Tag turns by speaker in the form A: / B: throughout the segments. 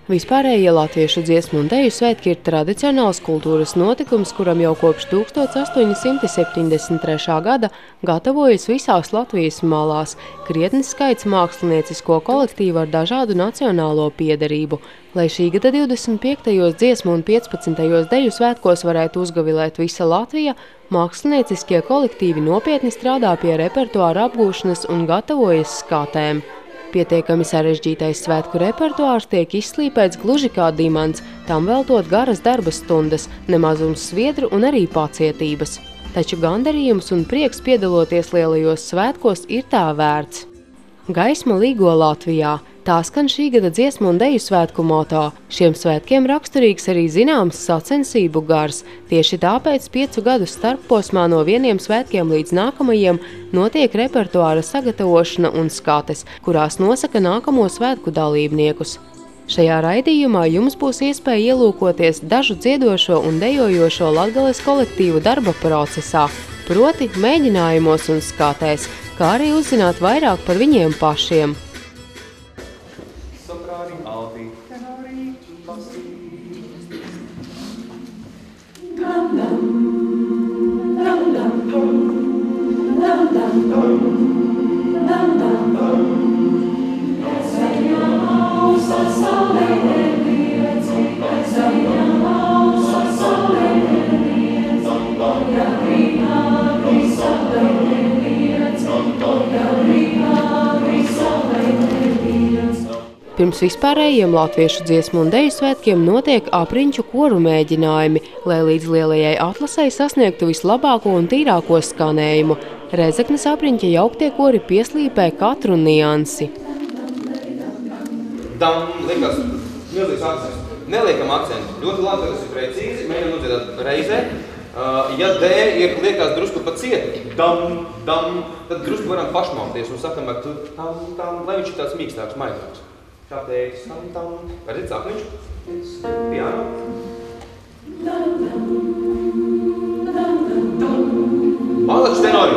A: Vispārējie latviešu dziesmu un deju svētki ir tradicionāls kultūras notikums, kuram jau kopš 1873. gada gatavojas visās Latvijas malās. Krietnis skaits māksliniecisko kolektīvu ar dažādu nacionālo piederību. Lai šī gada 25. dziesmu un 15. deju svētkos varētu uzgavilēt visa Latvija, mākslinieciskie kolektīvi nopietni strādā pie repertuāra apgūšanas un gatavojas skātēm. Pietiekami sarežģītais svētku repertuārs tiek izslīpēts gluži kā dimants, tam veltot garas darba stundas, nemazums sviedru un arī pacietības. Taču gandarījums un prieks piedaloties lielajos svētkos ir tā vērts. Gaisma līgo Latvijā. Tā skan šī gada dziesmu un deju svētku moto. Šiem svētkiem raksturīgs arī zināms sacensību gars. Tieši tāpēc 5 gadu starpposmā no vieniem svētkiem līdz nākamajiem notiek repertuāra sagatavošana un skates, kurās nosaka nākamo svētku dalībniekus. Šajā raidījumā jums būs iespēja ielūkoties dažu dziedošo un dejojošo Latgales kolektīvu darba procesā, proti mēģinājumos un skatēs, kā arī uzzināt vairāk par viņiem pašiem. Pirms vispārējiem latviešu dziesmu un deju svētkiem notiek apriņķu koru mēģinājumi, lai līdz lielajai atlasei sasniegtu vislabāko un tīrāko skanējumu. Rēzeknes apriņķa jauktie kori pieslīpē katru niansi.
B: Dam, liekas, milzīgs akcents. Neliekam akcentu. Ļoti labi, ka tas ir precīzi. Mēģinām nodziedāt reizē. Ja D ir liekas drusku pa cietu, dam, dam, tad drusku varam pašmalties un sakam ar tam, tam, lai viņš ir tāds mīkstāks, maigāks. Kā teiks, tam, tam. Redzit, sākniņš? Piano. Malači tenori.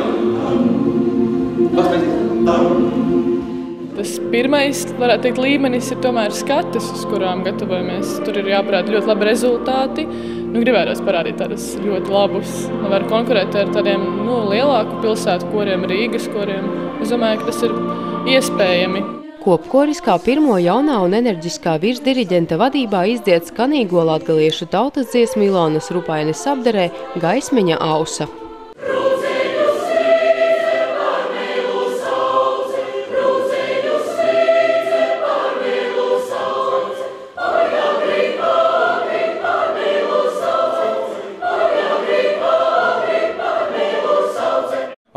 C: Tas pirmais, varētu teikt, līmenis ir tomēr skates, uz kurām gatavojamies. Tur ir jāparāda ļoti labi rezultāti. Gribētos parādīt tādus ļoti labus, var konkurēt ar tādiem lielāku pilsētu koriem, Rīgas koriem. Es domāju, ka tas ir iespējami.
A: Kopkoris kā pirmo jaunā un enerģiskā virsdiriģenta vadībā izdzied skanīgo latgaliešu tautas dziesmu Ilonas Rupaines apdarē Gaismeņa ausa.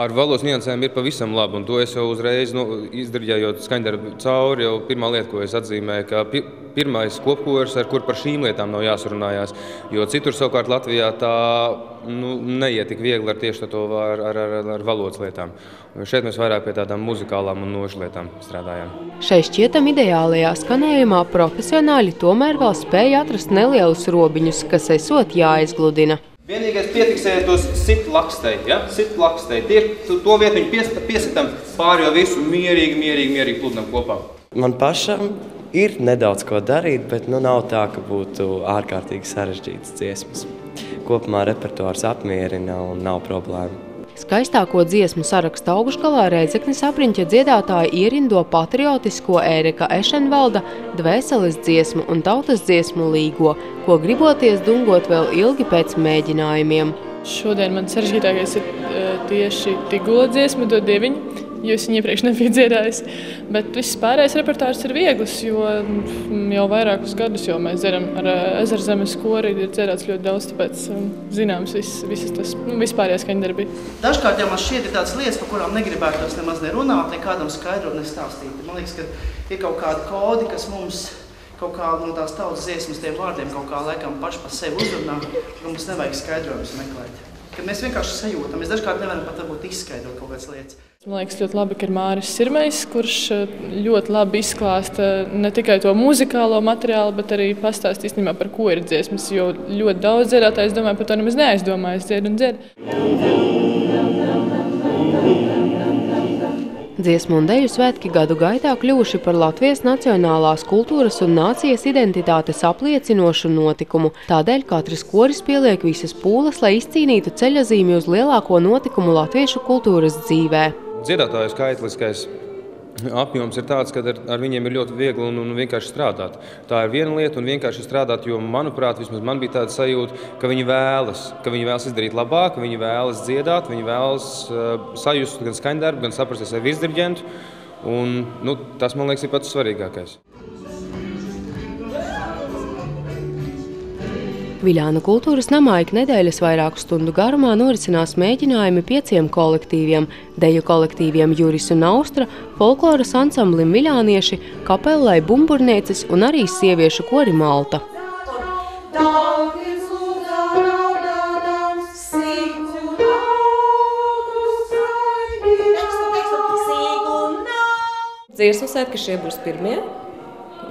B: Ar valodas niansēm ir pavisam labi, un to es jau uzreiz izdiriģējot skaņdarbu cauri, jau pirmā lieta, ko es atzīmēju, ka pirmais kopkors, ar kur par šīm lietām nav jāsarunājās, jo citur savukārt Latvijā tā neiet tik viegli ar tieši to ar valodas lietām. Šeit mēs vairāk pie tādām muzikālām un nošu lietām strādājām.
A: Šai šķietam ideālajā skanējumā profesionāļi tomēr vēl spēja atrast nelielus robiņus, kas esot jāizgludina.
B: Vienīgais pietiksējiet tos sit lakstei, ja? Sit lakstei. To vietu viņu piesitam pāri jau visu mierīgi pludinam kopā.
D: Man pašam ir nedaudz ko darīt, bet nav tā, ka būtu ārkārtīgi sarežģītas dziesmas. Kopumā repertuārs apmierina un nav problēma.
A: Skaistāko dziesmu saraksta augšgalā Rēzeknes apriņķa dziedātāji ierindo patriotisko Ērika Ešenvalda dvēseles dziesmu un tautas dziesmu Līgo, ko griboties dungot vēl ilgi pēc mēģinājumiem.
C: Šodien man sarežģītākais ir tieši Tigula dziesma Do dieviņa, jo es viņu iepriekš nebiju dziedājis. Bet viss pārējais repertuārs ir viegls, jo jau vairākus gadus jau mēs dziedam ar Ezerzemes kori, ir dziedāts ļoti daudz, tāpēc zināms visas tas vispārējā skaņdarbi.
E: Dažkārt jau man šķiet ir tādas lietas, par kurām negribētos nemaz nerunāt, nekādam skaidrot, nestāstīt. Man liekas, ka ir kaut kādi kodi, kas mums kaut kā no tās tautas dziesmas tiem vārdiem kaut kā laikam paši par sevi uzrunā, ka mums nevajag skaidrojumus meklēt. Kad mēs vienkārši sajūtam, mēs dažkārt nevaram pat varbūt izskaidrot kaut kādas lietas.
C: Man liekas ļoti labi, ka ir Māris Sirmejs, kurš ļoti labi izklāsta ne tikai to muzikālo materiālu, bet arī pastāst īstenībā par ko ir dziesmas, jo ļoti daudz dziedātājs domāju par to nemaz neaizdomājas, dzied un dzied.
A: Dziesmu un deju svētki gadu gaitā kļuvuši par Latvijas nacionālās kultūras un nācijas identitātes apliecinošu notikumu. Tādēļ katrs koris pieliek visas pūles, lai izcīnītu ceļazīmi uz lielāko notikumu latviešu kultūras dzīvē.
B: Dziedātāju skaitliskais apjoms ir tāds, ka ar viņiem ir ļoti viegli un vienkārši strādāt. Tā ir viena lieta un vienkārši strādāt, jo, manuprāt, vismaz man bija tāda sajūta, ka viņi vēlas izdarīt labāk, viņi vēlas dziedāt, viņi vēlas sajust gan skaņdarbu, gan saprasties ar virsdiriģentu. Un, tas, man liekas, ir pats svarīgākais.
A: Viļānu kultūras namā ik nedēļas vairāku stundu garumā norisinās mēģinājumi 5 kolektīviem – deju kolektīviem Juris un Austra, folkloras ansamblim Viļānieši, kapellai Bumburnieces un arī sieviešu kori Malta.
F: Dziesmu svētki šie būs pirmie,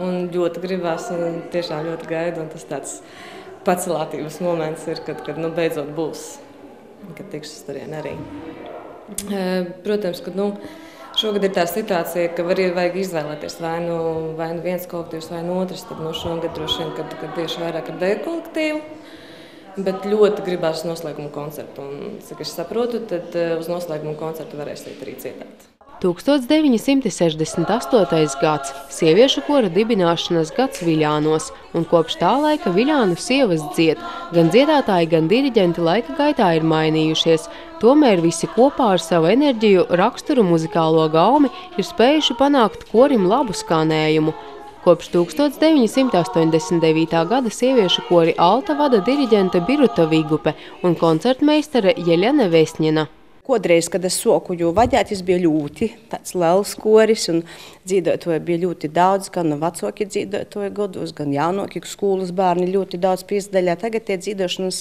F: un ļoti gribās, un tiešām ļoti gaidu, un tas tāds pacelātības moments ir, kad beidzot būs, kad tikšu turien arī. Protams, ka šogad ir tā situācija, ka vajag izvēlēties vai nu viens kolektīvs vai otrs, tad šogad droši vien, kad tieši vairāk ar deju kolektīvu, bet ļoti gribās noslēguma koncertu, un, cik es saprotu, tad uz noslēguma koncertu varēsiet arī dziedāt.
A: 1968. gads – sieviešu kora dibināšanas gads Viļānos, un kopš tā laika Viļānu sievas dzied. Gan dziedātāji, gan diriģenti laika gaitā ir mainījušies. Tomēr visi kopā ar savu enerģiju, raksturu, muzikālo gaumi ir spējuši panākt korim labu skanējumu. Kopš 1989. gada sieviešu kori Alta vada diriģente Biruta Vigupe un koncertmeistare Jeļena Vesņina.
G: Kodreiz, kad es soku, jo vadētis bija ļoti tāds liels koris, un dzīvotoji bija ļoti daudz, gan vecāki dzīvotoji gados, gan jaunāki skolas bērni ļoti daudz piesaistījās. Tagad tie dzīvošanas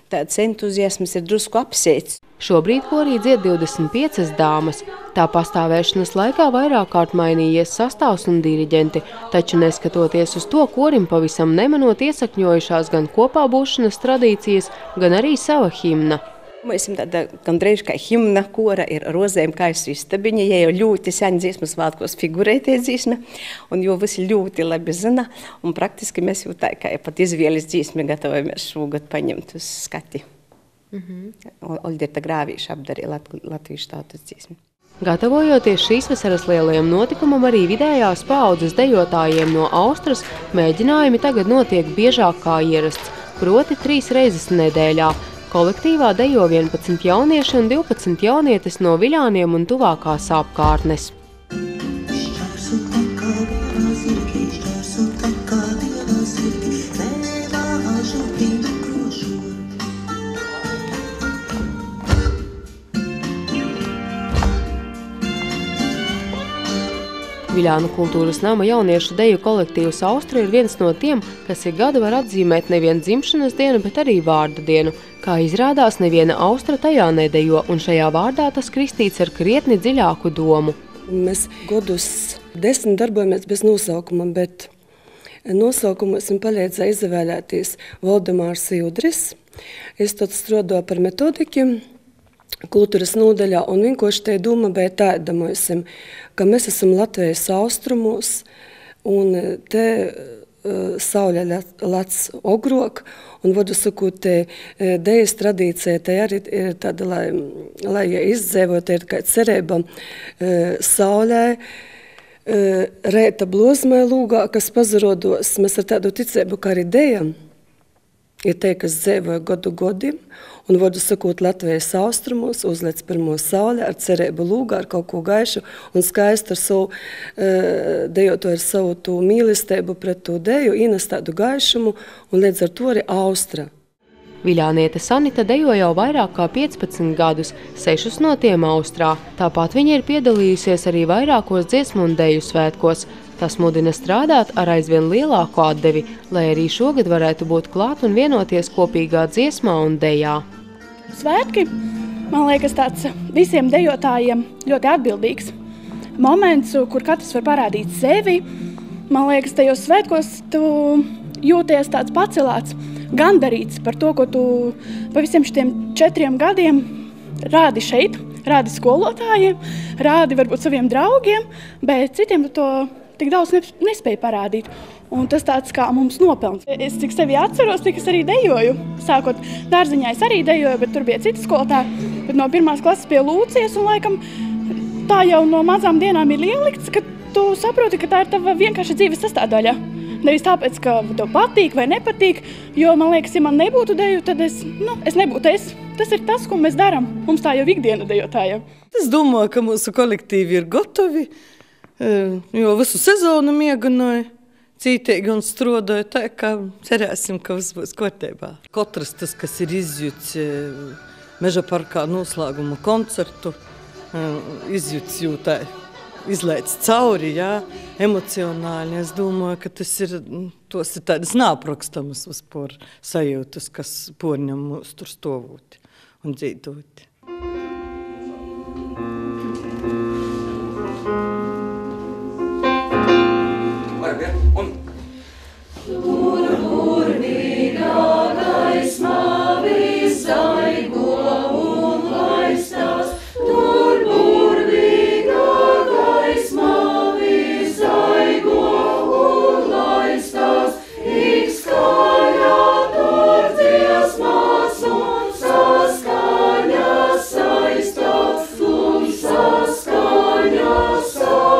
G: tāds entuziasms ir drusku apsēts.
A: Šobrīd korī dzied 25 dāmas. Tā pastāvēšanas laikā vairāk kārt mainījies sastāvs un diriģenti, taču neskatoties uz to, korim pavisam nemanot iesakņojušās gan kopā būšanas tradīcijas, gan arī sava himna.
G: Mēs esam tāda gandrīz kā himna kora ir rozēm kaisu istabiņa, ja jau ļoti sen dziesmas svētkos figurē tie dziesmi, un jo visi ļoti labi zina, un praktiski mēs jau tā kā pat izvēles dziesmi gatavojamies šogad paņemt uz skati. Olģerta Grāvīša apdarīja latviešu tautas dziesmi.
A: Gatavojoties šīs vasaras lielajam notikumam, arī vidējās paaudzes dejotājiem no Austras mēģinājumi tagad notiek biežāk kā ierasts, proti 3 reizes nedēļā. Kolektīvā dejo 11 jaunieši un 12 jaunietes no Viļāniem un tuvākās apkārtnes. Viļānu kultūras nama jauniešu deju kolektīvs Austra ir viens no tiem, kas ik gadu var atzīmēt nevien dzimšanas dienu, bet arī vārda dienu. Kā izrādās, neviena Austra tajā nedejo, un šajā vārdā tas kristīts ar krietni dziļāku domu.
H: Mēs gadus 10 darbojamies bez nosaukuma, bet nosaukumu esmu palīdzēja izvēlēties Valdemārs Judris. Es tad strādāju par metodikiem kultūras nodaļā, un vienkārši te doma bija tāda, ka mēs esam Latvijas austrumos, un te saule lec ogrok, un vadu sakot, dejas tradīcija, te arī ir tāda, lai izdzēvot, te ir kā cerība saulē, reita blozmē lūgā, kas pazarodos, mēs ar tādu ticību, kā arī deja, ir te, kas dzēvoja gadu godim, un vadu sakot Latvijas austrumos, uzlec pirmo sauli ar cerību lūgā, ar kaut ko gaišu un skaistu ar savu, dejotu ar savu to mīlestību pret to deju, ienes tādu gaišumu un līdz ar to arī Austra.
A: Viļāniete Sanita dejo jau vairāk kā 15 gadus, 6 no tiem Austrā. Tāpat viņa ir piedalījusies arī vairākos dziesmu un deju svētkos. Tas mudina strādāt ar aizvien lielāku atdevi, lai arī šogad varētu būt klāt un vienoties kopīgā dziesmā un dejā.
I: Svētki, man liekas, tāds visiem dejotājiem ļoti atbildīgs moments, kur katrs var parādīt sevi. Man liekas, tajos svētkos tu jūties tāds pacelāts, gandarīts par to, ko tu pa visiem šitiem 4 gadiem rādi šeit, rādi skolotājiem, rādi varbūt saviem draugiem, bet citiem to tik daudz nespēja parādīt. Un tas tāds kā mums nopelns. Es cik sevi atceros, tik es arī dejoju. Sākot dārziņā es arī dejoju, bet tur bija citi skolotāji. Bet no 1. klases pie Lūcijas un laikam tā jau no mazām dienām ir ielikts, ka tu saproti, ka tā ir tava vienkārši dzīves sastāvdaļa. Nevis tāpēc, ka tev patīk vai nepatīk, jo man liekas, ja man nebūtu deju, tad es nebūtu es. Tas ir tas, ko mēs darām. Mums tā jau ikdiena dejotājiem.
J: Es domāju, ka mūsu kolektīvi ir gatavi, jo visu sezonu mieganoja, cītīgi un strodoja tā, ka cerēsim, ka viss būs kārtībā. Katrs tas, kas ir izjūts Meža parkā noslēguma koncertu, izjūts jūtā, izlaic cauri, jā, emocionāli. Es domāju, ka tos ir tādas neaprakstamas vispār sajūtas, kas porņam mūs tur stāvot un dzīvot.
K: Tur burvīgā gaismā viszaigo un laistās, tur burvīgā gaismā viszaigo un laistās, ik skaļā tur dziesmās un saskaņas saistās, un saskaņas saistās.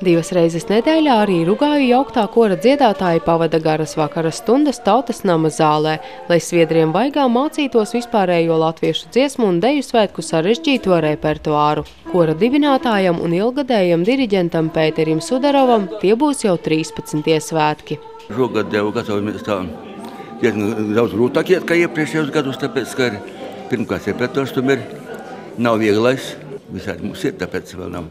A: 2 reizes nedēļā arī Rugāju jauktā kora dziedātāji pavada garas vakara stundas Tautas nama zālē, lai sviedriem vaigā mācītos vispārējo latviešu dziesmu un deju svētku sarežģīto repertuāru. Kora dibinātājam un ilgadējam diriģentam Pēterim Sudarovam tie būs jau 13. svētki.
L: Šogad jau gatavojamies tā diezgan daudz grūtāk iet kā iepriekšējos gadus, tāpēc, ka pirmkārt repertuārs tomēr nav vieglais. Visādi mums ir, tāpēc vēl nav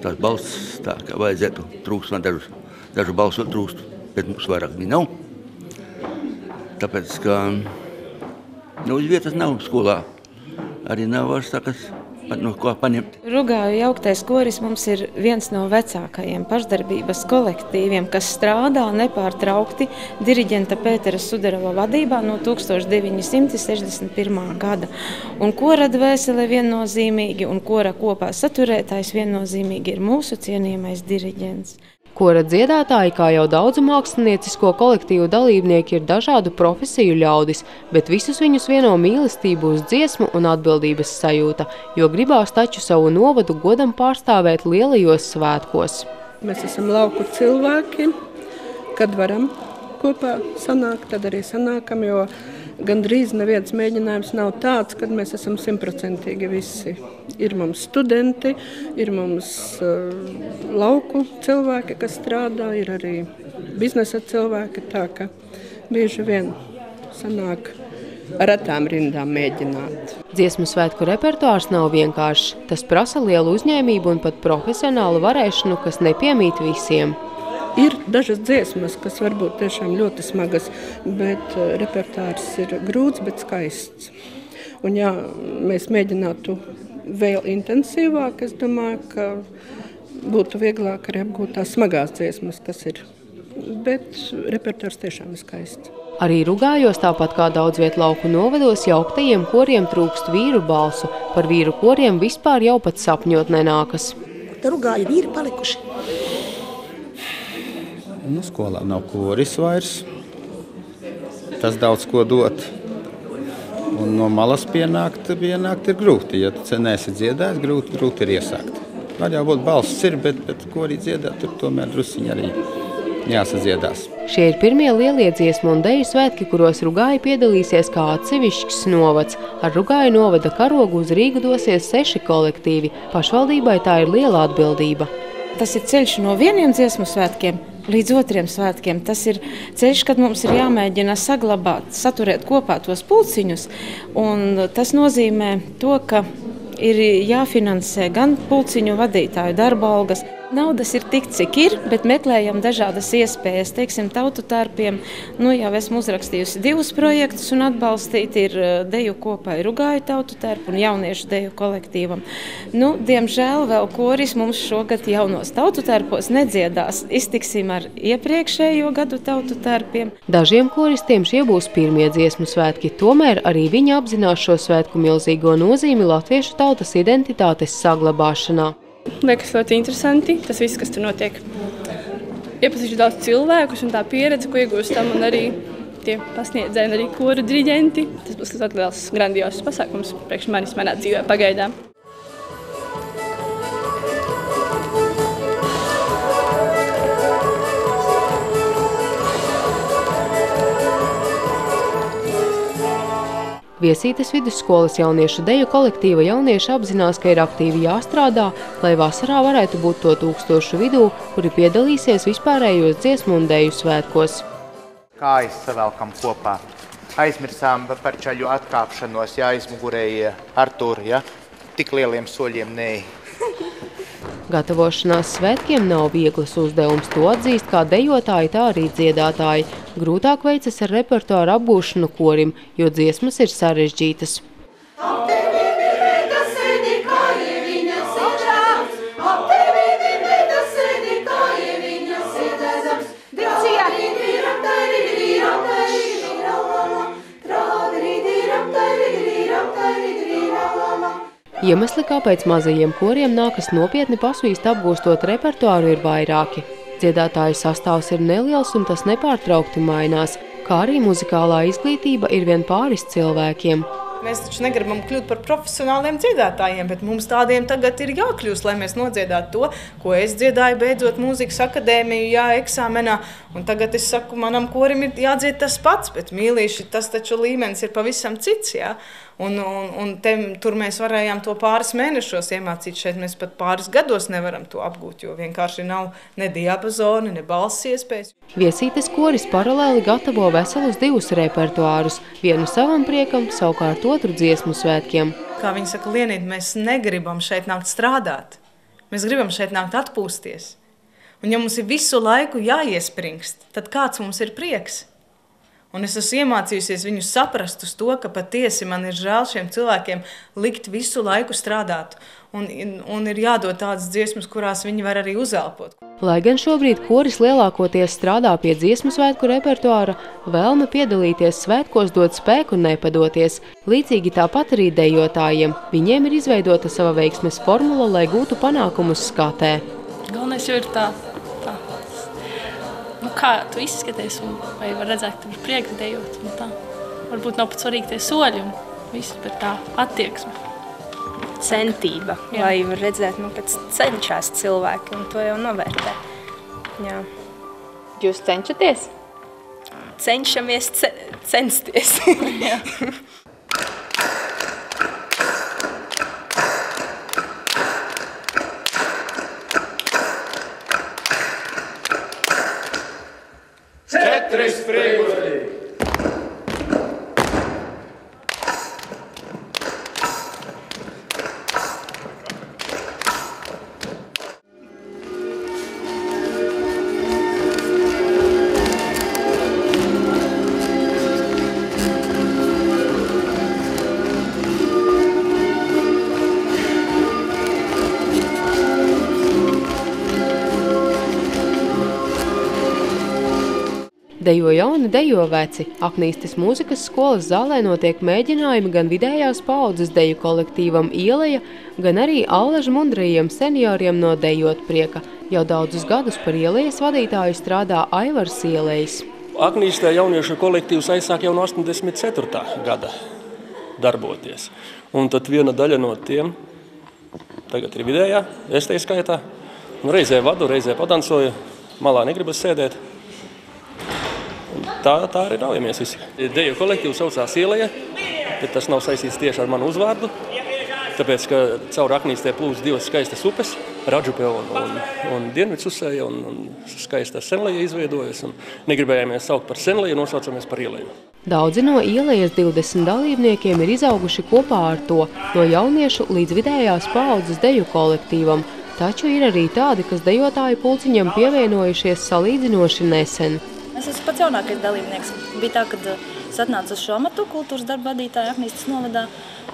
L: tās balss tā, kā vajadzētu. Trūkst man dažu balsu trūkst, bet mums vairāk bija nav. Tāpēc, ka uz vietas nav skolā. Arī nav vairs tā, kas no ko paņemt.
M: Rugāju jauktais koris mums ir viens no vecākajiem pašdarbības kolektīviem, kas strādā nepārtraukti diriģenta Pētera Sudarova vadībā no 1961. gada. Un kora dvēsele viennozīmīgi un kora kopā saturētājs viennozīmīgi ir mūsu cienījamais diriģents.
A: Kora dziedātāji, kā jau daudzu māksliniecisko kolektīvu dalībnieki, ir dažādu profesiju ļaudis, bet visus viņus vieno mīlestību uz dziesmu un atbildības sajūta, jo gribās taču savu novadu godam pārstāvēt lielajos svētkos.
N: Mēs esam lauku cilvēki, kad varam kopā sanākt, tad arī sanākam, jo gandrīz neviens mēģinājums nav tāds, kad mēs esam 100% visi. Ir mums studenti, ir mums lauku cilvēki, kas strādā, ir arī biznesa cilvēki, tā ka bieži vien sanāk ar retām rindām mēģināt.
A: Dziesmu svētku repertuārs nav vienkāršs. Tas prasa lielu uzņēmību un pat profesionālu varēšanu, kas nepiemīt visiem.
N: Ir dažas dziesmas, kas varbūt tiešām ļoti smagas, bet repertārs ir grūts, bet skaists. Un ja mēs mēģinātu vēl intensīvāk, es domāju, ka būtu vieglāk arī apgūt tās smagās dziesmas, kas ir. Bet repertārs tiešām ir skaists.
A: Arī Rugājos, tāpat kā daudz viet lauku novados, jauktajiem koriem trūkst vīru balsu. Par vīru koriem vispār jau pat sapņot nenākas.
O: Rugāja vīri palikuši.
P: Skolā nav koris vairs. Tas daudz ko dot. Un no malas pienākt ir grūti. Ja tu neesi dziedājis, grūti ir iesākt. Var jau būt balss ir, bet korī dziedāt, tur tomēr drusiņi arī jāsadziedās.
A: Šie ir pirmie lielie dziesmu un deju svētki, kuros Rugāja piedalīsies kā atsevišķs novads. Ar Rugāju novada karogu uz Rīgu dosies 6 kolektīvi. Pašvaldībai tā ir liela atbildība.
M: Tas ir ceļš no vieniem dziesmu svētkiem līdz otriem svētkiem. Tas ir ceļš, kad mums ir jāmēģina saglabāt, saturēt kopā tos pulciņus. Un tas nozīmē to, ka ir jāfinansē gan pulciņu vadītāju darba algas, Naudas ir tik, cik ir, bet meklējam dažādas iespējas. Teiksim, tautu tarpiem, jau esmu uzrakstījusi 2 projektus un atbalstīti ir deju kopā Rugāju tautu tarpu un jauniešu deju kolektīvam. Diemžēl vēl koris mums šogad jaunos tautu tarpos nedziedās. Iztiksim ar iepriekšējo gadu tautu tarpiem.
A: Dažiem koristiem šie būs pirmie dziesmu svētki, tomēr arī viņi apzinās šo svētku milzīgo nozīmi latviešu tautas identitātes saglabāšanā.
Q: Liekas ļoti interesanti, tas viss, kas tur notiek. Iepazīšu daudz cilvēkus un tā pieredze, ko iegūstam, un arī tie pasniedzēji un arī koru diriģenti. Tas būs ļoti liels, grandios pasākums priekš manis manā dzīvē pagaidām. Viesītes vidusskolas jauniešu deju kolektīva jaunieši apzinās, ka ir aktīvi jāstrādā, lai vasarā varētu būt to 1000 vidū, kuri piedalīsies vispārējos dziesmu un deju svētkos.
R: Kājas savelkam kopā. Aizmirsām par čaļu atkāpšanos, aizmugurēja Artur, tik lieliem soļiem neej.
A: Gatavošanās svētkiem nav viegls uzdevums, to atzīst kā dejotāji, tā arī dziedātāji. Grūtāk veicas ar repertuāru apgūšanu korim, jo dziesmas ir sarežģītas. Iemesli, kāpēc mazajiem koriem nākas nopietni pasvīst apgūstot repertuāru, ir vairāki. Dziedātāju sastāvs ir neliels un tas nepārtraukti mainās, kā arī muzikālā izglītība ir vien pāris cilvēkiem.
S: Mēs taču negribam kļūt par profesionāliem dziedātājiem, bet mums tādiem tagad ir jākļūst, lai mēs nodziedātu to, ko es dziedāju beidzot mūzikas akadēmiju, eksāmenā. Un tagad es saku, manam korim ir jādzied tas pats, bet mīlīši, tas taču līmenis ir pavisam cits, tur mēs varējām to pāris mēnešos iemācīt, šeit mēs pat pāris gados nevaram to apgūt, jo vienkārši nav ne diapazoni, ne balss iespējas.
A: Viesītes koris paralēli gatavo veselus 2 repertuārus, vienu savam priekam, savukārt otru dziesmu svētkiem.
S: Kā viņi saka, Lienīt, mēs negribam šeit nākt strādāt, mēs gribam šeit nākt atpūsties. Un ja mums ir visu laiku jāiespringst, tad kāds mums ir prieks? Un es esmu iemācījusies viņus saprast uz to, ka patiesi man ir žēl šiem cilvēkiem likt visu laiku strādāt. Un ir jādod tādas dziesmas, kurās viņi var arī uzelpot.
A: Lai gan šobrīd koris lielākoties strādā pie dziesmu svētku repertuāra, vēlme piedalīties svētkos dod spēku un nepadoties. Līdzīgi tāpat arī dejotājiem. Viņiem ir izveidota sava veiksmes formula, lai gūtu panākumus skatē.
C: Galvenais jau ir tā. Kā tu izskaties, vai var redzēt, ka tu ir prieks dejot. Varbūt nav pat svarīgi tie soļi un viss, bet tā attieksme.
T: Centība, lai var redzēt, ka cenšas cilvēki un to jau novērtē. Jā.
U: Jūs cenšaties?
T: Cenšamies censties.
K: Četris priekšgadi!
A: Dejo jauni, dejo veci. Aknīstes mūzikas skolas zālē notiek mēģinājumi gan vidējās paaudzes deju kolektīvam Ieleja, gan arī allažu mundrajiem senioriem no Dejot prieka. Jau daudzus gadus par Ielejas vadītāju strādā Aivars Ielejs.
V: Aknīstē jauniešu kolektīvs aizsāk jau no 84. gada darboties. Un tad viena daļa no tiem, tagad ir vidējā, es te skaitā, reizē vadu, reizē padansoju, malā negribas sēdēt. Tā arī raujamies visi. Deju kolektīvu saucās Ieleja, bet tas nav saistīts tieši ar manu uzvārdu, tāpēc, ka caur Aknīstē plūst 2 skaistas upes, Radžupe un Dienvidsusēja, un skaista Senleja izveidojas, un negribējāmies saukt par Senleju, nosaucamies par Ieleju.
A: Daudzi no Ielejas 20 dalībniekiem ir izauguši kopā ar to, no jauniešu līdz vidējās paaudzes deju kolektīvam. taču ir arī tādi, kas dejotāju pulciņam pievienojušies salīdzinoši nesen.
D: Es esmu pats jaunākais dalībnieks. Bija tā, kad es atnācu uz šo amatu kultūras darba vadītāja Aknīstas novadā.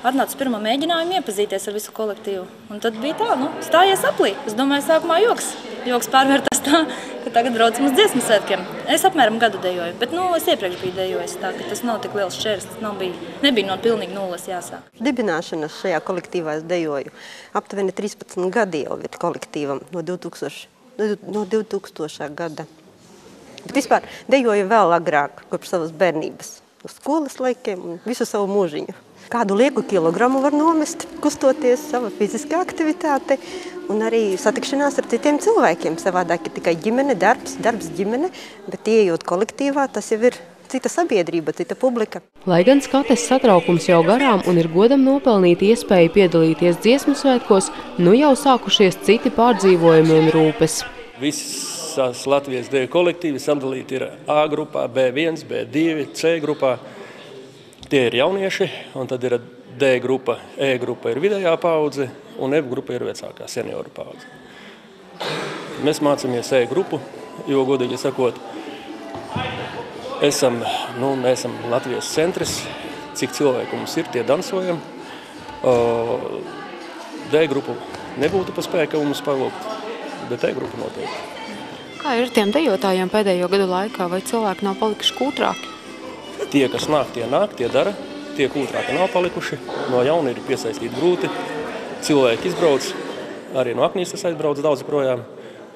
D: Atnācu pirmo mēģinājumu iepazīties ar visu kolektīvu. Un tad bija tā, stājies aplī. Es domāju, sākumā joks. Joks pārvērtās tā, ka tagad braucam uz dziesmu svētkiem. Es apmēram gadu dejoju, bet es iepriekš biju dejojis tā, ka tas nav tik liels šķērs. Nebija no pilnīgi nulles jāsāk.
E: Dibināšanas šajā kolektīvā es dejoju. Aptuveni 13 gadi jau ir kolektīvam no 2000. Gada. Bet vispār dejoju vēl agrāk, kopš savas bērnības. No skolas laikiem un visu savu mūžiņu. Kādu lieku kilogramu var nomest, kustoties, sava fiziskā aktivitāte un arī satikšanās ar citiem cilvēkiem. Savādāk ir tikai ģimene, darbs, ģimene, bet ieejot kolektīvā, tas jau ir cita sabiedrība, cita publika.
A: Lai gan skates satraukums jau garām un ir godam nopelnīt iespēju piedalīties dziesmu svētkos, jau sākušies citi pārdzīvojumi un rūpes.
V: Visas Latvijas deju kolektīvi sadalīti ir A grupā, B1, B2, C grupā. Tie ir jaunieši, un tad ir D grupa, E grupa ir vidējā paudze, un F grupa ir vecākā senioru paudze. Mēs mācāmies E grupu, jo, godīgi sakot, esam Latvijas centrs, cik cilvēku mums ir, tie dansojam. D grupu nebūtu pa spēka mums palūgt, bet E grupu noteikti.
U: Kā ir tiem dejotājiem pēdējo gadu laikā, vai cilvēki nav palikuši kūtrāki?
V: Tie, kas nāk, tie dara. Tie kūtrāki nav palikuši. No jauna ir piesaistīt grūti. Cilvēki izbrauc. Arī no Aknīstas aizbrauc daudz projām.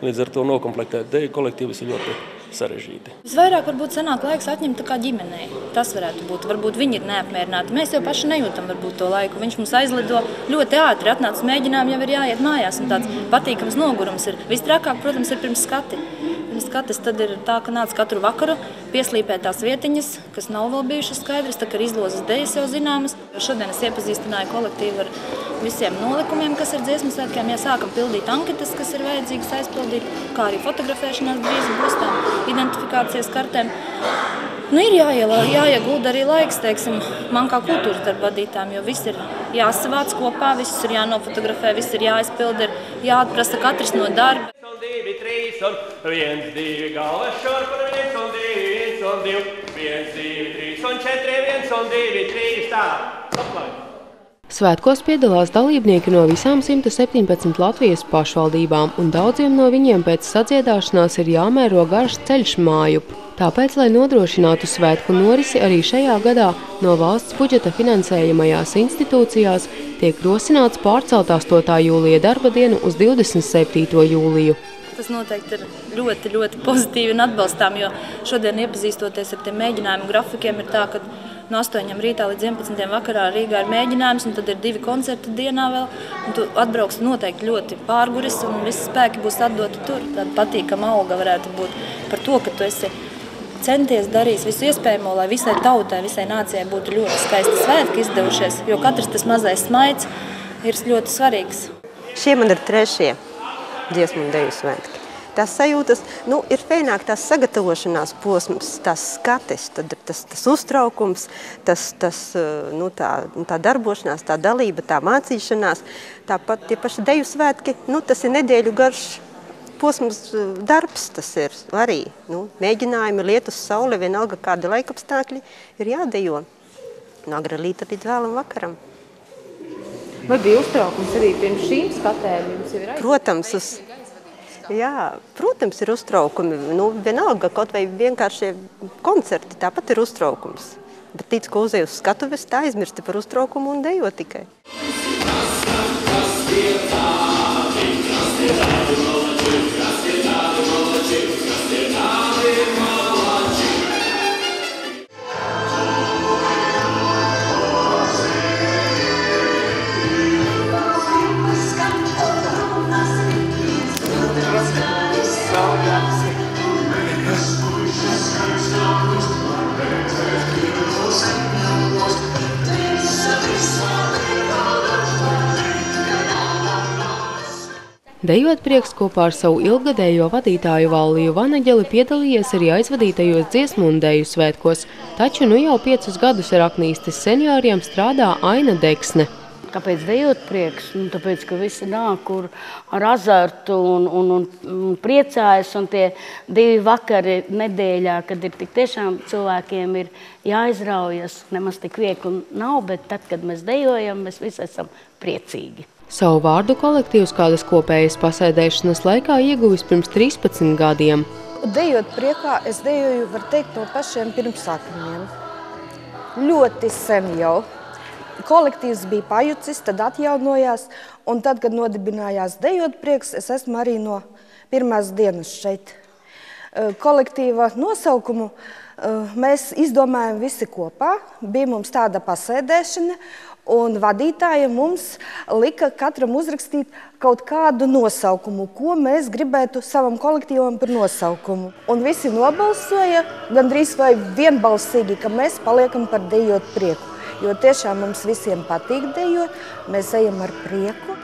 V: Līdz ar to nokomplektēt deju kolektīvus ir ļoti sarežģīti.
D: Visvairāk varbūt sanāk laiks atņemt tā kā ģimenei. Tas varētu būt. Varbūt viņi ir neapmierināti. Mēs jau paši nejūtam varbūt to laiku. Viņš mums aizlido ļoti ātri. Atnāc mēģinājumi, jau ir jāiet mājās. Un tāds patīkams nogurums ir. Vistrakāk, protams, ir pirms skati. Skatis tad ir tā, ka nāc katru vakaru pieslīpēt tās vietiņas, kas nav vēl bijušas skaidras, tā kā izlozes dejas jau zināmas. Šodien es iepazīstināju kolektīvu ar visiem nolikumiem, kas ir dziesmu svētkiem. Ja sākam pildīt anketas, kas ir vajadzīgas aizpildīt, kā arī fotografēšanās drīz būs tām identifikācijas kartēm. Ir jāiegulda arī laiks, teiksim, man kā kultūras darba vadītājiem, jo viss ir jāsavāc kopā, viss ir jānofotografē, viss ir jāizpilda, ir jāatprasa katrs no darba.
W: 2, 3 un 1, 2, galvas šurp un 1 un 2, 1 2, 3 un 4, 1 un 2, 3, tā.
A: Svētkos piedalās dalībnieki no visām 117 Latvijas pašvaldībām, un daudziem no viņiem pēc sadziedāšanās ir jāmēro garš ceļš mājup. Tāpēc, lai nodrošinātu svētku norisi, arī šajā gadā no valsts budžeta finansējamajās institūcijās tiek rosināts pārcelt 8. jūlija darba dienu uz 27. jūliju.
D: Tas noteikti ir ļoti, ļoti pozitīvi un atbalstām, jo šodien iepazīstoties ar tiem mēģinājumu grafikiem ir tā, ka no 8 rītā līdz 11 vakarā Rīgā ir mēģinājums, un tad ir 2 koncerti dienā vēl, un tu atbrauks noteikti ļoti pārguris, un visi spēki būs atdoti tur. Tāda patīkama alga varētu būt par to, ka tu esi centies darīs visu iespējamo, lai visai tautai, visai nācijai būtu ļoti skaisti svētki izdevušies, jo katrs tas mazais smaids ir ļoti svarīgs.
E: Šie man ir 3. dziesmu un deju svētki. Tās sajūtas, ir fēnāk tās sagatavošanās posms, tās skates, tad ir tas uztraukums, tā darbošanās, tā dalība, tā mācīšanās. Tāpat tie paši deju svētki, tas ir nedēļu garš posms darbs, tas ir arī mēģinājumi, lietus, saule, vienalga kādi laikapstākļi ir jādejo. No agra līta līdz vēlam vakaram.
U: Vai bija uztraukums arī pirms šīm skatēm?
E: Protams, ir uztraukumi. Vienalga, kaut vai vienkāršie koncerti, tāpat ir uztraukums. Bet tīc, ko uzēju uz skatuves, tā aizmirsti par uztraukumu un dejo tikai.
A: Dejot prieks kopā ar savu ilgadējo vadītāju Valliju Vaneģeli piedalījies arī aizvadītajos dziesmu un deju svētkos, taču jau 5 gadus ar Aknīstas senioriem strādā Aina Deksne.
B: Kāpēc dejot prieks? Tāpēc, ka visi nāk ar azartu un priecājas. Un tie 2 vakari nedēļā, kad ir tik tiešām cilvēkiem ir jāizraujas, nemaz tik viegli nav, bet tad, kad mēs dejojam, mēs visi esam priecīgi.
A: Savu vārdu kolektīvs kādas kopējas pasēdēšanas laikā ieguvis pirms 13 gadiem.
F: Dejot priekā, es dejoju, var teikt, no pašiem pirmsākumiem. Ļoti sen jau. Kolektīvs bija pajucis, tad atjaunojās, un tad, kad nodibinājās dejot prieks, es esmu arī no pirmās dienas šeit. Kolektīva nosaukumu mēs izdomājam visi kopā, bija mums tāda pasēdēšana, un vadītāja mums lika katram uzrakstīt kaut kādu nosaukumu, ko mēs gribētu savam kolektīvam par nosaukumu. Un visi nobalsoja gandrīz vai vienbalsīgi, ka mēs paliekam par dejot prieku. Jo tiešām mums visiem patīk dejot, mēs ejam ar prieku.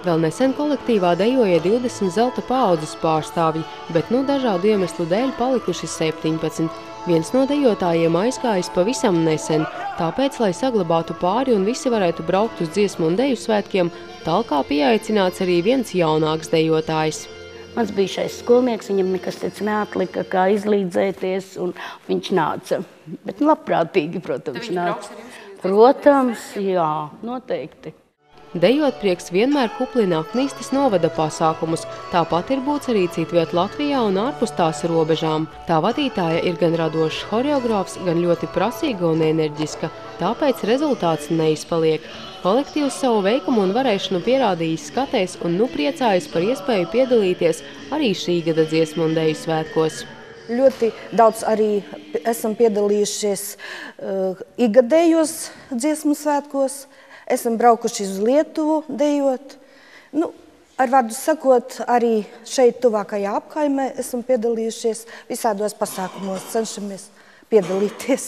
A: Vēl nesen kolektīvā dejoja 20 zelta paaudzes pārstāvji, bet dažādu iemeslu dēļ palikuši 17. Viens no dejotājiem aizgājis pavisam nesen, tāpēc, lai saglabātu pāri un visi varētu braukt uz dziesmu un deju svētkiem, talkā pieaicināts arī viens jaunāks dejotājs.
B: Mans bijušais skolnieks, viņam nekas tāds neatlika, kā izlīdzēties, un viņš nāca. Bet labprātīgi, protams, nāca. Protams, jā, noteikti.
A: Dejot prieks vienmēr kuplina Aknīstes novada pasākumus, tāpat ir būts arī citviet Latvijā un ārpus tās robežām. Tā vadītāja ir gan radošs horeogrāfs, gan ļoti prasīga un enerģiska, tāpēc rezultāts neizpaliek. Kolektīvs savu veikumu un varēšanu pierādījis skatēs un priecājas par iespēju piedalīties arī šī gada dziesmu un deju svētkos.
F: Ļoti daudz arī esam piedalījušies igadējos dziesmu svētkos. Esam braukuši uz Lietuvu dejot. Ar vārdu sakot, arī šeit tuvākajā apkaimē esam piedalījušies visādos pasākumos, cenšamies piedalīties.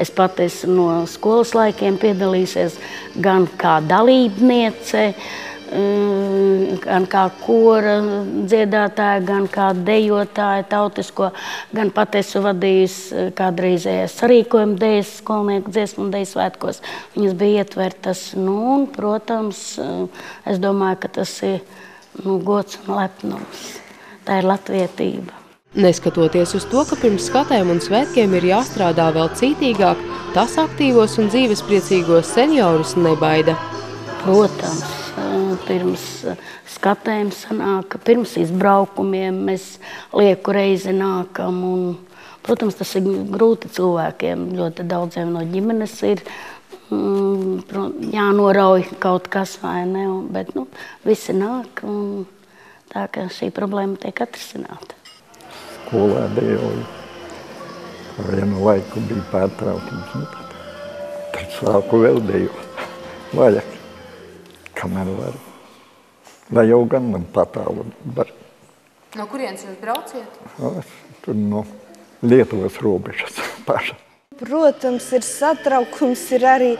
B: Es pat esmu no skolas laikiem piedalījusies gan kā dalībniece, gan kā kora dziedātāja, gan kā dejotāja tautisko, gan pat esmu vadījusi kādreizējās sarīkojuma dejas skolnieku dziesmu un deju svētkos. Viņas bija ietvertas, un, protams, es domāju, ka tas ir gods un lepnums. Tā ir latvietība.
A: Neskatoties uz to, ka pirms skatēm un svētkiem ir jāstrādā vēl cītīgāk, tas aktīvos un dzīvespriecīgos seniorus nebaida.
B: Protams. Pirms skatēm sanāk, pirms izbraukumiem mēs lieku reizi nākam. Un, protams, tas ir grūti cilvēkiem. Ļoti daudziem no ģimenes ir jānorauj kaut kas vai ne. Bet visi nāk un tā, ka šī problēma tiek atrisināta.
G: Skolā dejoju. Vienu laiku bija pārtraukums. Tad sāku vēl dejot. Vajag. Kamēr var. Lai jau gan man patālu var.
U: No kurienes jūs brauciet?
G: Tur no Lietuvas robežas paša.
F: Protams, ir satraukums, ir arī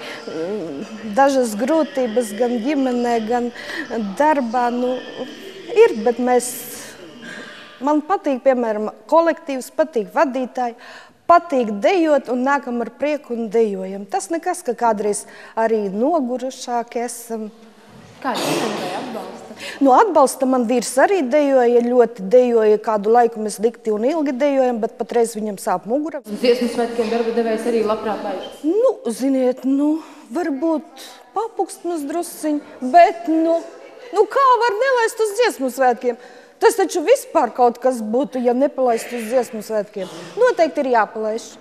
F: dažas grūtības gan ģimenē, gan darbā. Ir, bet man patīk, piemēram, kolektīvs, patīk vadītāji, patīk dejot un nākam ar prieku un dejojam. Tas nekas, ka kādreiz arī nogurušāki esam.
U: Kā jūs atbalsta?
F: Atbalsta man vīrs arī dejoja, ļoti dejoja. Kādu laiku mēs dikti un ilgi dejojam, bet patreiz viņam sāp mugura.
U: Dziesmu svētkiem darba devējs arī labprāt laižas?
F: Ziniet, varbūt papukstmas drusciņ, bet, kā var nelaist uz dziesmu svētkiem? Tas taču vispār kaut kas būtu, ja nepalaist uz dziesmu svētkiem. Noteikti ir jāpalaiž.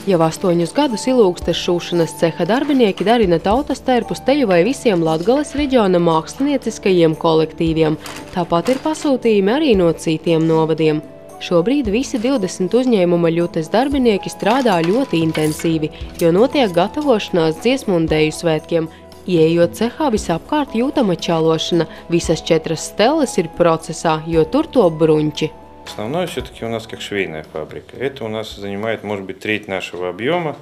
A: Jau 8 gadus Ilūgstes šūšanas ceha darbinieki darina tautas tērpus teju vai visiem Latgales reģiona mākslinieciskajiem kolektīviem. Tāpat ir pasūtījumi arī no citiem novadiem. Šobrīd visi 20 uzņēmuma ļutes darbinieki strādā ļoti intensīvi, jo notiek gatavošanās dziesmu un deju svētkiem. Ieejot cehā, visapkārt jūtama čalošana. Visas 4 stelles ir procesā, jo tur top bruņķi.
X: Основное все-таки у нас как швейная фабрика. Это у нас занимает, может быть, треть нашего объема,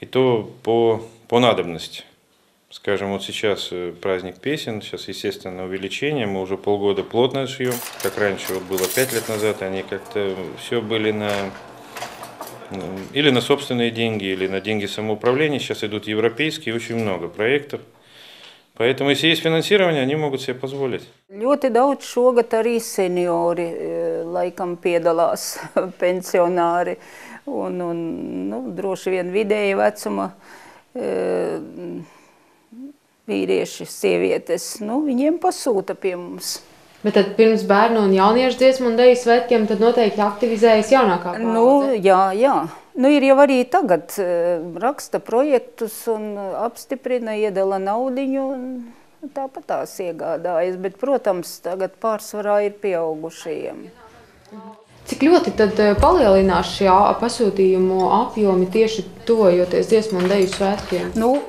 X: и то по надобности. Скажем, вот сейчас праздник песен, сейчас, естественно, увеличение, мы уже полгода плотно шьем, как раньше вот было 5 лет назад, они как-то все были или на собственные деньги, или на деньги самоуправления, сейчас идут европейские, очень много проектов. Поэтому, если есть финансирование, они могут себе позволить.
H: Ļoti daudz šogad arī seniori laikam piedalās, pensionāri un droši vien vidēja vecuma vīrieši, sievietes, viņiem pasūta pie mums.
A: Bet tad pirms bērnu un jauniešu dziesmu un deju svētkiem tad noteikti aktivizējas jaunākā paudze?
H: Jā. Ir jau arī tagad raksta projektus un apstiprina, iedala naudiņu un tāpat tās iegādājas. Bet, protams, tagad pārsvarā ir pieaugušajiem.
A: Cik ļoti tad palielinās šie pasūtījumu apjomi tieši tuvojoties dziesmu un deju svētkiem?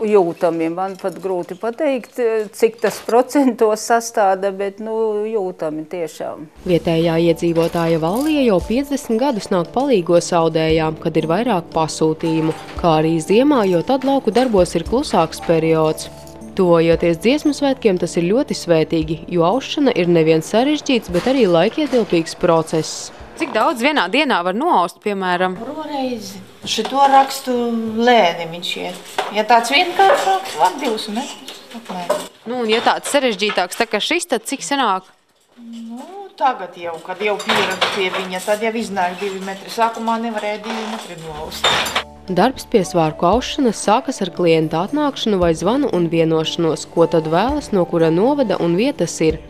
H: Jūtami. Man pat grūti pateikt, cik tas procentos sastāda, bet jūtami tiešām.
A: Vietējā iedzīvotāja Vallija jau 50 gadus nāk palīgos audējām, kad ir vairāk pasūtījumu, kā arī ziemā, jo tad lauku darbos ir klusāks periods. Tuvojoties dziesmu svētkiem, tas ir ļoti svētīgi, jo aušana ir nevien sarežģīts, bet arī laikietilpīgs process.
U: Cik daudz vienā dienā var noaust, piemēram?
I: Reizi. Šito rakstu lēni viņš iet. Ja tāds vienkāršāks, var 2 metrus apmēram.
U: Un ja tāds sarežģītāks, tā kā šis, tad cik sanāk?
I: Tagad jau, kad jau pieradu pie viņa, tad jau iznāk 2 metri. Sākumā nevarēja 2 metri noaust.
A: Darbs pie svārku aušanas sākas ar klienta atnākšanu vai zvanu un vienošanos, ko tad vēlas, no kura novada un vietas ir.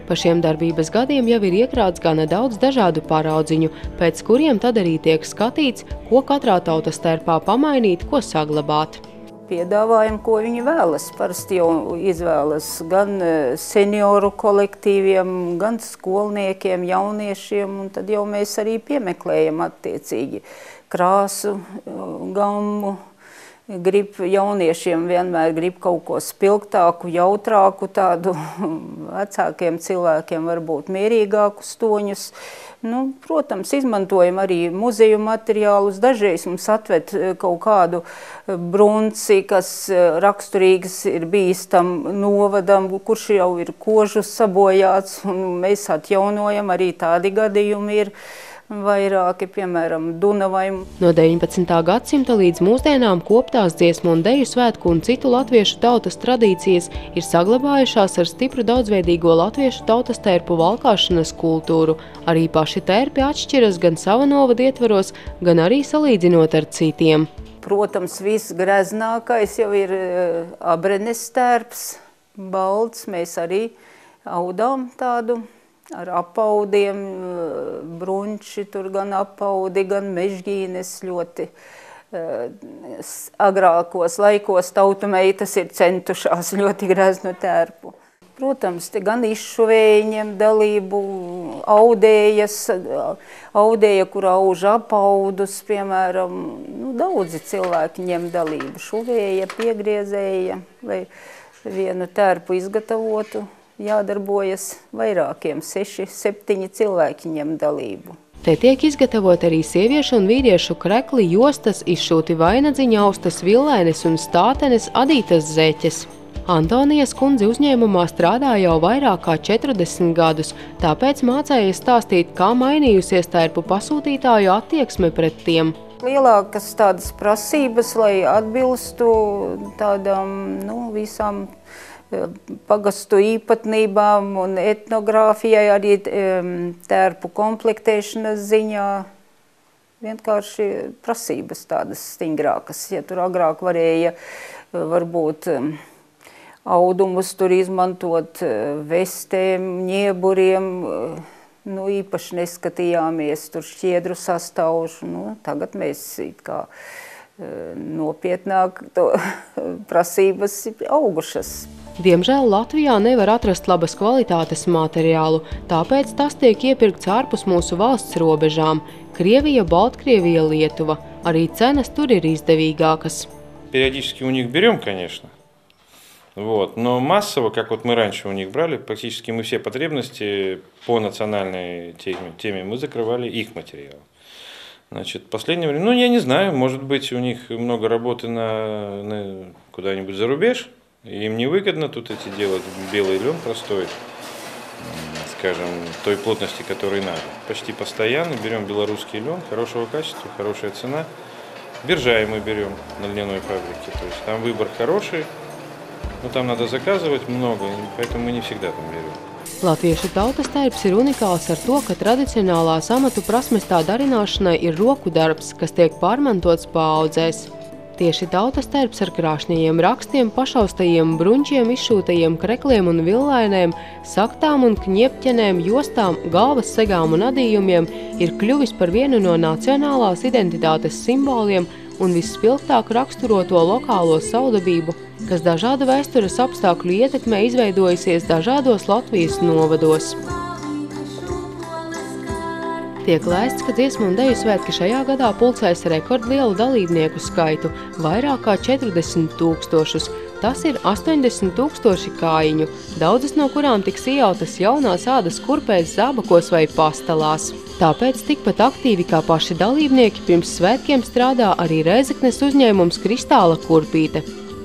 A: Pa šiem darbības gadiem jau ir iekrāts gana daudz dažādu paraudziņu, pēc kuriem tad arī tiek skatīts, ko katrā tautas tērpā pamainīt, ko saglabāt.
H: Piedāvājam, ko viņi vēlas. Parasti jau izvēlas gan senioru kolektīviem, gan skolniekiem, jauniešiem, un tad jau mēs arī piemeklējam attiecīgi krāsu, gammu. Jauniešiem vienmēr grib kaut ko spilgtāku, jautrāku, tādu vecākiem cilvēkiem varbūt mierīgākus toņus. Protams, izmantojam arī muzeju materiālus. Dažreiz mums atved kaut kādu brunci, kas raksturīgs ir bijis tam novadam, kurš jau ir kožu sabojāts, un mēs atjaunojam, arī tādi gadījumi ir. Vairāki, piemēram, Dunavai.
A: No 19. gadsimta līdz mūsdienām koptās dziesmu un deju svētku un citu latviešu tautas tradīcijas ir saglabājušās ar stipru daudzveidīgo latviešu tautas tērpu valkāšanas kultūru. Arī paši tērpi atšķiras gan sava novada ietvaros, gan arī salīdzinot ar citiem.
H: Protams, viss greznākais jau ir abrenes tērps, balts. Mēs arī audām tādu. Ar apaudiem, brunči, tur gan apaudi, gan mežģīnes ļoti agrākos laikos tautumeitas ir centušās ļoti greznu tērpu. Protams, te gan izšuvēji ņem dalību, audēja, kur auž apaudus, piemēram, daudzi cilvēki ņem dalību, šuvēja, piegriezēja, lai vienu tērpu izgatavotu. Jādarbojas vairākiem, 6, 7 cilvēki ņem dalību.
A: Te tiek izgatavot arī sieviešu un vīriešu krekli, jostas, izšūti vainadziņa austas, villaines un stātenes, adītas zeķes. Antonijas kundze uzņēmumā strādā jau vairāk kā 40 gadus, tāpēc mācējies stāstīt, kā mainījusies tērpu pasūtītāju attieksme pret tiem.
H: Lielākas tādas prasības, lai atbilstu tādām, visām pagastu īpatnībām un etnogrāfijai, arī tērpu komplektēšanas ziņā. Vienkārši prasības tādas stingrākas. Ja tur agrāk varēja varbūt audumus tur izmantot vestēm, ņieburiem, īpaši neskatījāmies tur šķiedru sastāvušu. Tagad mēs it kā nopietnāk prasības augušas.
A: Diemžēl Latvijā nevar atrast labas kvalitātes materiālu, tāpēc tas tiek iepirkts ārpus mūsu valsts robežām – Krievija, Baltkrievija, Lietuva. Arī cenas tur ir издавīgākas.
X: Периодически у них берем, конечно. Но массово, как вот мы раньше у них брали, практически мы все потребности по национальной теме мы закрывали их материал. Значит, в последнее время, я не знаю, может быть, у них много работы на куда-нибудь за рубеж. Им невыгодно тут эти делать белый лен простой, скажем, той плотности, которой надо. Почти постоянно берем белорусский лен, хорошего качества, хорошая цена. Биржай мы берем на льняной фабрике, то есть там выбор хороший, но там надо заказывать много, поэтому мы не всегда там берем.
A: Latviešu tautas tērps ir unikāls ar to, ka tradicionālās amatu prasmes tā darināšanai ir roku darbs, kas tiek pārmantots paaudzēs. Tieši tautas tērps ar krāšņajiem rakstiem, pašaustajiem bruņķiem, izšūtajiem krekliem un villainēm, saktām un kņepķenēm, jostām, galvas segām un adījumiem ir kļuvis par vienu no nacionālās identitātes simboliem un visspilgtāk raksturo to lokālo savdabību, kas dažādu vēstures apstākļu ietekmē izveidojusies dažādos Latvijas novados. Tiek lēsts, ka dziesmu un deju svētki šajā gadā pulcēs rekordlielu dalībnieku skaitu – vairāk kā 40 000. Tas ir 80 000 kājiņu, daudzas no kurām tiks iejautas jaunās ādas kurpēs, zābakos vai pastalās. Tāpēc tikpat aktīvi kā paši dalībnieki pirms svētkiem strādā arī Rēzeknes uzņēmums Kristāla kurpīte,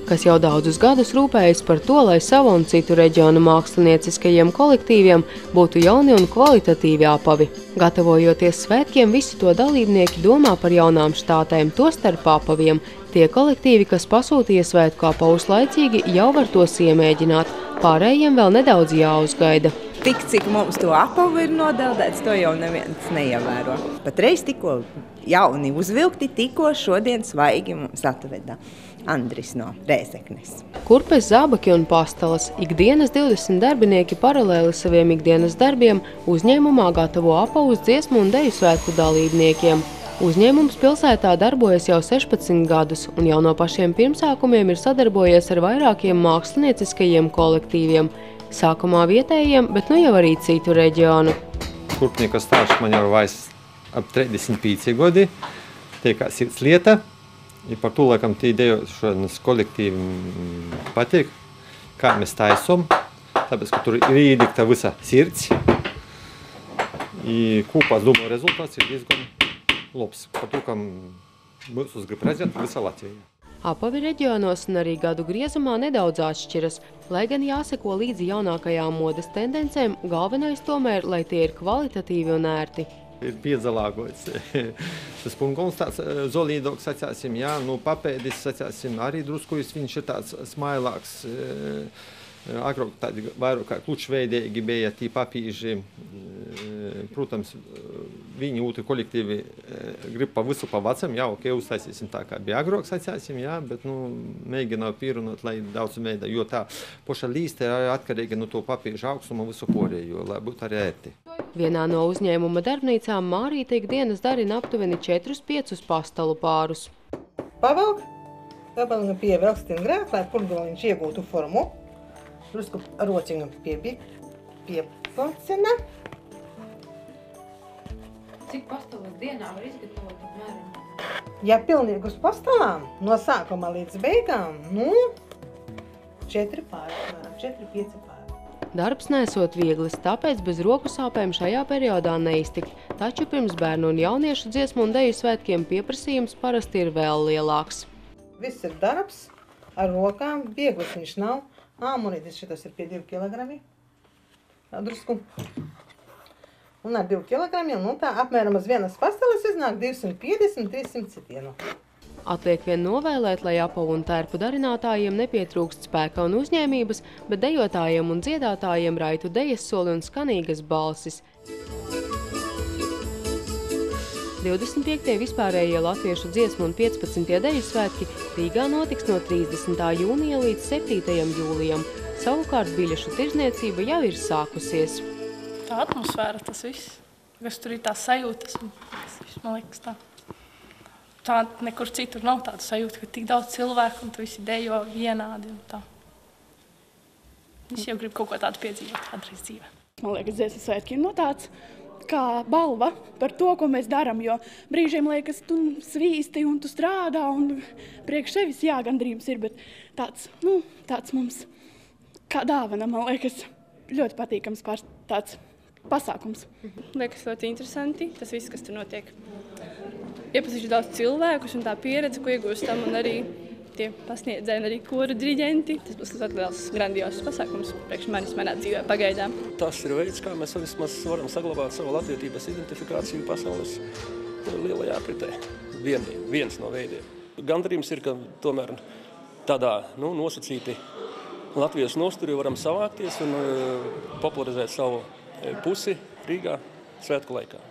A: kas jau daudzus gadus rūpējas par to, lai savu un citu reģionu mākslinieciskajiem kolektīviem būtu jauni un kvalitatīvi apavi. Gatavojoties svētkiem, visi to dalībnieki domā par jaunām štātēm, tostarp apaviem. Tie kolektīvi, kas pasūtīja svētku apavus laicīgi, jau var tos iemēģināt. Pārējiem vēl nedaudz jāuzgaida.
J: Tik, cik mums to apavu ir nodeldēts, to jau neviens neievēro. Patreiz tikko jauni uzvilkti, tikko šodien svaigi mums atveda Andris no Rēzeknes.
A: Kurpes, zābaki un pastalas. Ikdienas 20 darbinieki paralēli saviem ikdienas darbiem uzņēmumā gatavo apavus dziesmu un deju svētku dalībniekiem. Uzņēmums pilsētā darbojas jau 16 gadus un jau no pašiem pirmsākumiem ir sadarbojies ar vairākiem mākslinieciskajiem kolektīviem. Sākumā vietējiem, bet nu jau arī citu reģionu.
L: Kurpnieka stāsts man jau vairs ap 35 gadi. Tie kā sirds lieta. I par to, laikam, tie dejošanas kolektīvi patīk, kā mēs taisom. Tāpēc, ka tur ir ielikta visa sirds. I kopā, es domāju, rezultāts ir diezgan labs. Par to, ka mūs grib redzēt visa Latvija.
A: Apavi reģionos un arī gadu griezumā nedaudz atšķiras, lai gan jāseko līdzi jaunākajām modes tendencēm, galvenais tomēr, lai tie ir kvalitatīvi un ērti.
L: Ir piedzalāgots. Tas punkons tāds zolīdoks, sacāsim, jā, nu papēdis, sacāsim, arī druskojus, viņš ir tāds smailāks. Agrāk tādi vairāk kā klučveidīgi bija tī papīži. Protams, viņi otri kolektīvi grib pa visu pa vecam, jā, ok, uztaisīsim tā kā bija agrāk, sacāsim, jā, bet, nu, mēģināju pierunāt, lai daudz veida, jo tā poša līste ir atkarīga no to papīža augstuma visu porējo, lai būtu arī ērti.
A: Vienā no uzņēmuma darbnīcām Mārīte ikdienas darina aptuveni 4-5 pastalu pārus.
N: Pavelk, gabalinu pievelk stingrāk, lai purgaliņš iegūtu formu. Drusku rociņam pieplacina.
U: Cik pastalas dienā var izgatavot apmēram?
N: Ja pilnīgi uz pastalām, no sākuma līdz beigām, 4-5 pāri.
A: Darbs nesot vieglis, tāpēc bez roku sāpēm šajā periodā neiztikt. Taču pirms bērnu un jauniešu dziesmu un deju svētkiem pieprasījums parasti ir vēl lielāks.
N: Viss ir darbs ar rokām, vieglis viņš nav. Āmurītis šitas ir pie 2 kilogrami. Drusku. Un ar 2 kilogramiem, nu tā apmēram uz vienas pastalas iznāk 250-300 citienu.
A: Atliek vien novēlēt, lai apavu un tērpu darinātājiem nepietrūkst spēka un uzņēmības, bet dejotājiem un dziedātājiem raitu dejas soli un skanīgas balsis. 25. vispārējie latviešu dziesmu un 15. deju svētki Rīgā notiks no 30. jūnija līdz 7. jūlijam. Savukārt biļešu tirzniecība jau ir sākusies.
C: Tā atmosfēra, tas viss, kas tur ir tās sajūtas, tas viss, man liekas tā. Tā nekur citur nav tāda sajūta, ka tik daudz cilvēku un tu visi dejo vienādi un tā. Es jau gribu kaut ko tādu piedzīvot kādreiz dzīvē.
Q: Man liekas, dziesmu svētki ir tāds kā balva par to, ko mēs darām, jo brīžiem liekas, tu svīsti un tu strādā un priekš sevis gandrījums ir, bet tāds mums kā dāvana, man liekas, ļoti patīkams tāds pasākums. Liekas ļoti interesanti, tas viss, kas tur notiek. Iepazīšu daudz cilvēkus un tā pieredze, ko iegūstam, un arī tie pasniedzēji un arī koru diriģenti. Tas būs ļoti liels, grandios pasākums priekš manis manā dzīvē pagaidām.
V: Tas ir veids, kā mēs vismaz varam saglabāt savu latvietības identifikāciju pasaules lielajā apritē. Viens no veidiem. Gandarījums ir, ka tomēr tādā nosacīti Latvijas nosturī varam savākties un popularizēt savu pusi Rīgā svētku laikā.